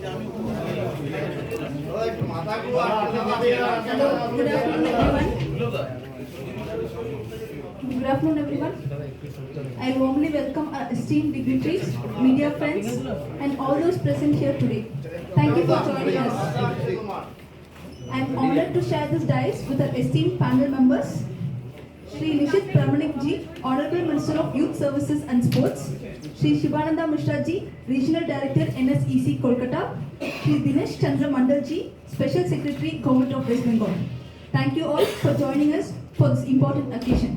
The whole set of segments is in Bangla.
Good afternoon, everyone. I warmly welcome our esteemed dignitaries, media friends, and all those present here today. Thank you for joining us. I am honored to share this dais with our esteemed panel members, Shri Nishit Pramanik Ji, Honorable Minister of Youth Services and Sports, Shri Shivananda Mishra Ji, Regional Director NSEC Kolkata, Shri Dinesh Chandra Mandal Ji, Special Secretary Government of West Bengal. Thank you all for joining us for this important occasion.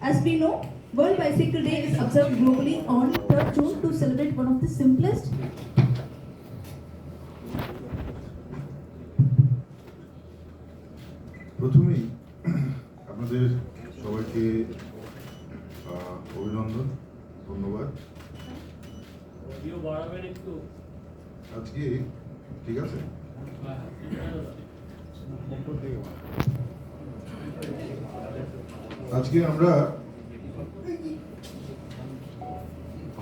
As we know, World Bicycle Day is observed globally on 3rd June to celebrate one of the simplest প্রথমেই আপনাদের সবাইকে অভিনন্দন, ধন্যবাদ। আজকে ঠিক আছে, আজকে আমরা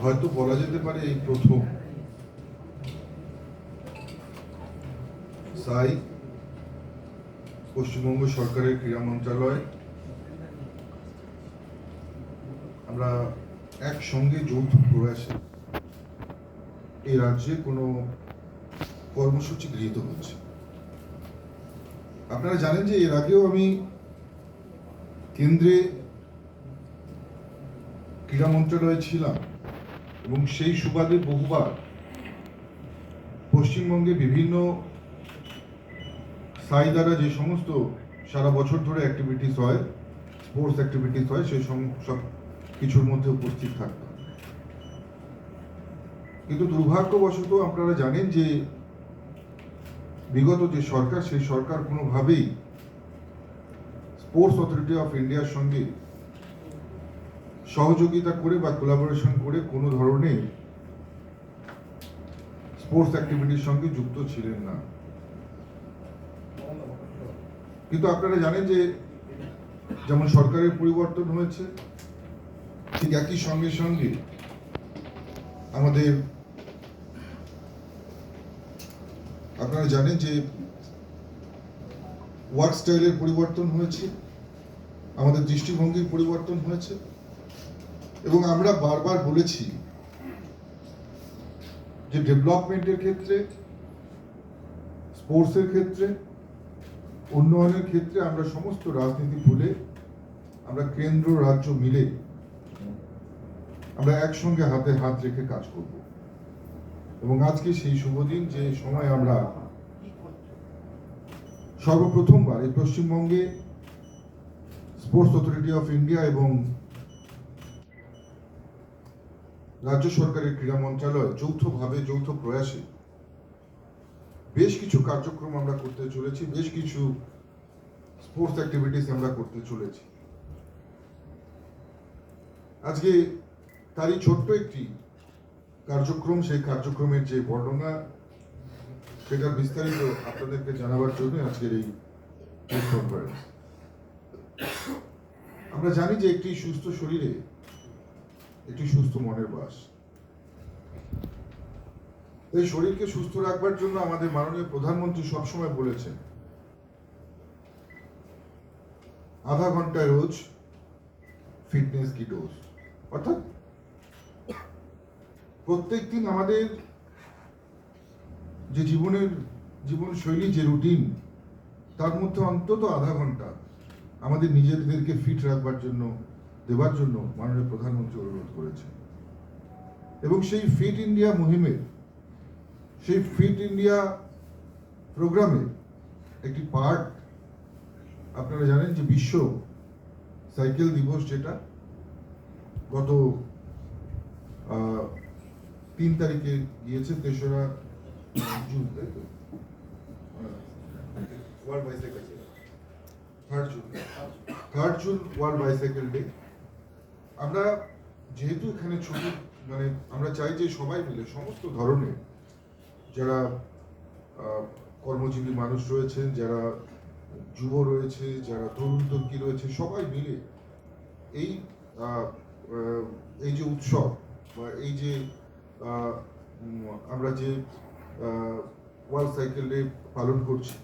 হয়তো বলা যেতে পারে এই প্রথম সাই পশ্চিমবঙ্গ সরকারের ক্রীড়া মন্ত্রণালয় আমরা একসঙ্গে যৌথ প্রয়াসে এই রাজ্যে কোনো কর্মসূচি গৃহীত হচ্ছে। আপনারা জানেন যে এর আগেও আমি কেন্দ্রে ক্রীড়া মন্ত্রণালয়ে ছিলাম এবং সেই সুবাদে বহুবার পশ্চিমবঙ্গে বিভিন্ন সাই দ্বারা যে সমস্ত সারা বছর ধরে অ্যাক্টিভিটিস হয়, স্পোর্টস অ্যাক্টিভিটিস হয়, সেই সব কিছুর মধ্যে উপস্থিত থাকতাম। কিন্তু দুর্ভাগ্যবশত আপনারা জানেন যে বিগত যে সরকার, সেই সরকার কোনোভাবেই স্পোর্টস অথরিটি অফ ইন্ডিয়ার সঙ্গে সহযোগিতা করে বা কোলাবোরেশন করে কোনো ধরনের স্পোর্টস অ্যাক্টিভিটির সঙ্গে যুক্ত ছিলেন না। কিন্তু আপনারা জানেন যে যেমন সরকারের পরিবর্তন হয়েছে, ঠিক একই সঙ্গে সঙ্গে আমাদের আপনারা জানেন যে ওয়ার্ক স্টাইলের পরিবর্তন হয়েছে, আমাদের দৃষ্টিভঙ্গির পরিবর্তন হয়েছে এবং আমরা বারবার বলেছি যে ডেভেলপমেন্টের ক্ষেত্রে, স্পোর্টসের ক্ষেত্রে, উন্নয়নের ক্ষেত্রে আমরা সমস্ত রাজনীতি ভুলে আমরা কেন্দ্র রাজ্য মিলে আমরা একসঙ্গে হাতে হাত রেখে কাজ করব। এবং আজকে সেই শুভদিন, যে সময় আমরা সর্বপ্রথমবার এই পশ্চিমবঙ্গে স্পোর্টস অথরিটি অফ ইন্ডিয়া এবং রাজ্য সরকারের ক্রীড়া মন্ত্রণালয় যৌথভাবে, যৌথ প্রয়াসে বেশ কিছু কার্যক্রম আমরা করতে চলেছি, বেশ কিছু স্পোর্টস অ্যাক্টিভিটিস আমরা করতে চলেছি। আজকে তারই ছোট্ট একটি কার্যক্রম, সেই কার্যক্রমের যে বর্ণনা, সেটার বিস্তারিত আপনাদেরকে জানাবার জন্য আজকের এই প্রেস কনফারেন্স। আমরা জানি যে একটি সুস্থ শরীরে একটি সুস্থ মনের বাস। এই শরীরকে সুস্থ রাখবার জন্য আমাদের মাননীয় প্রধানমন্ত্রী সবসময় বলেছেন আধা ঘন্টায় রোজ ফিটনেস কি ডোজ, অর্থাৎ প্রত্যেক দিন আমাদের যে জীবনশৈলী, যে রুটিন, তার মধ্যে অন্তত আধা ঘন্টা আমাদের নিজেদেরকে ফিট রাখবার জন্য, দেবার জন্য মাননীয় প্রধানমন্ত্রী অনুরোধ করেছেন। এবং সেই ফিট ইন্ডিয়া মুহিমের, সেই ফিট ইন্ডিয়া প্রোগ্রামে একটি পার্ট আপনারা জানেন যে বিশ্ব সাইকেল দিবস, যেটা গত 3 তারিখে গিয়েছে, 3রা জুন, তাই তো? World bicycle day, 3rd June world bicycle day. আমরা যেহেতু এখানে ছুটি, মানে আমরা চাই যে সবাই মিলে, সমস্ত ধরনের যারা কর্মজীবী মানুষ রয়েছেন, যারা যুব রয়েছে, যারা তরুণ-তরুণী রয়েছে, সবাই মিলে এই যে উৎসব বা এই যে আমরা যে ওয়ার্ল্ড সাইকেল ডে পালন করছি,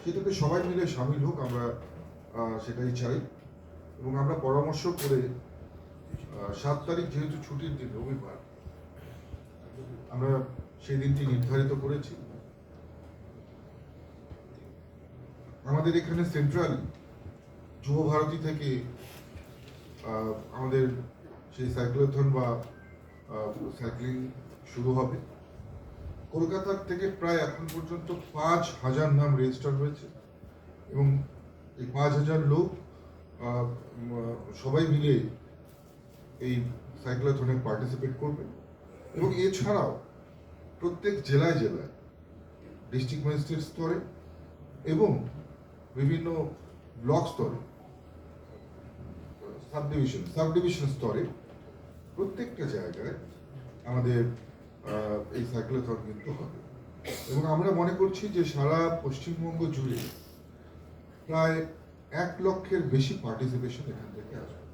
সেটাতে সবাই মিলে সামিল হোক, আমরা সেটাই চাই। এবং আমরা পরামর্শ করে 7 তারিখ যেহেতু ছুটির দিন, রবিবার, আমরা সেই দিনটি নির্ধারিত করেছি। আমাদের এখানে সেন্ট্রাল যুব ভারতী থেকে আমাদের সেই সাইক্লোথন বা সাইক্লিং শুরু হবে। কলকাতার থেকে প্রায় এখন পর্যন্ত 5,000 নাম রেজিস্টার হয়েছে এবং এই 5,000 লোক সবাই মিলে এই সাইক্লোথনে পার্টিসিপেট করবে। এবং এছাড়াও প্রত্যেক জেলায় জেলায়, ডিস্ট্রিক্ট ম্যাজিস্ট্রেট স্তরে এবং বিভিন্ন ব্লক স্তরে, সাবডিভিশন স্তরে, প্রত্যেকটা জায়গায় আমাদের এই সাইক্লোথন কিন্তু হবে। এবং আমরা মনে করছি যে সারা পশ্চিমবঙ্গ জুড়ে প্রায় 1 লক্ষের বেশি পার্টিসিপেশন এখান থেকে আসবে।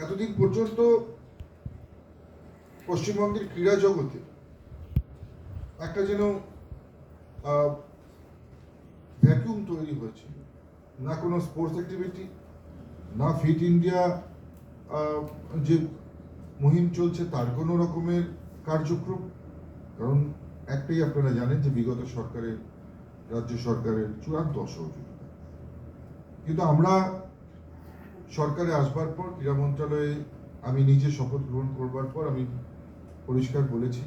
এতদিন পর্যন্ত পশ্চিমবঙ্গের ক্রীড়া জগতে একটা যেন ভ্যাকুয়াম তৈরি হয়েছিল, না কোনো স্পোর্টস অ্যাক্টিভিটি, না ফিট ইন্ডিয়া যে মুহিম চলছে তার কোনো রকমের কার্যক্রম। কারণ একটাই আপনারা জানেন যে বিগত সরকারের, রাজ্য সরকারের চূড়ান্ত অসহযোগিতা। কিন্তু আমরা সরকারে আসবার পর, ক্রীড়া মন্ত্রণালয়ে আমি নিজে শপথ গ্রহণ করবার পর আমি পরিষ্কার বলেছি,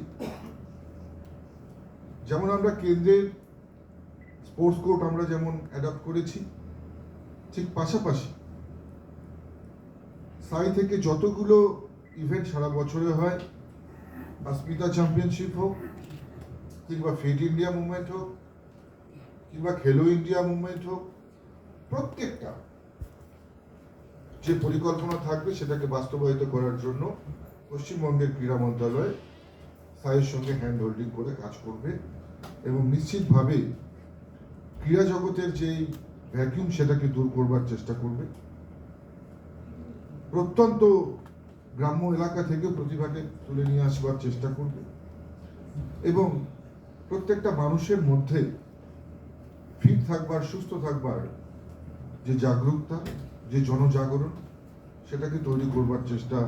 যেমন আমরা কেন্দ্রের স্পোর্টস কোর্ট আমরা যেমন অ্যাডপ্ট করেছি, ঠিক পাশাপাশি সাই থেকে যতগুলো ইভেন্ট সারা বছরে হয়, अस्मिता চ্যাম্পিয়নশিপ হোক, কিংবা ফিট ইন্ডিয়া মুভমেন্ট হোক, কিংবা খেলো ইন্ডিয়া মুভমেন্ট হোক, প্রত্যেকটা যে পরিকল্পনা থাকবে সেটাকে বাস্তবায়িত করার জন্য পশ্চিমবঙ্গের ক্রীড়া মন্ত্রণালয় সাইয়ের সঙ্গে হ্যান্ড হোল্ডিং করে কাজ করবে এবং নিশ্চিতভাবে ক্রীড়া জগতের যেই ভ্যাকুয়াম সেটাকে দূর করবার চেষ্টা করবে। প্রত্যন্ত গ্রাম্য এলাকা থেকে প্রতিভাকে তুলে নিয়ে আসবার চেষ্টা করবে এবং প্রত্যেকটা মানুষের মধ্যে ফিট থাকবার, সুস্থ থাকবার যে জাগরুকতা, যে জনজাগরণ, সেটাকে তৈরি করবার চেষ্টা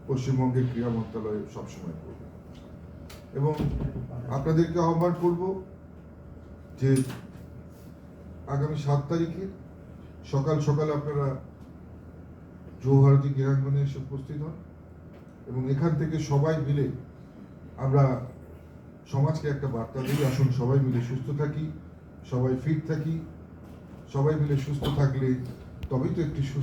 পশ্চিমবঙ্গের ক্রীড়া মন্ত্রণালয় সবসময় করবে। এবং আপনাদেরকে আহ্বান করব যে আগামী 7 তারিখে সকাল সকাল আপনারা যুব ভারতী ক্রীড়াঙ্গনে এসে উপস্থিত হন এবং এখান থেকে সবাই মিলে আমরা সমাজকে একটা বার্তা দিই, আসুন সবাই মিলে সুস্থ থাকি, সবাই ফিট থাকি। সবাই মিলে সুস্থ থাকলে তবেই তো একটি সুস্থ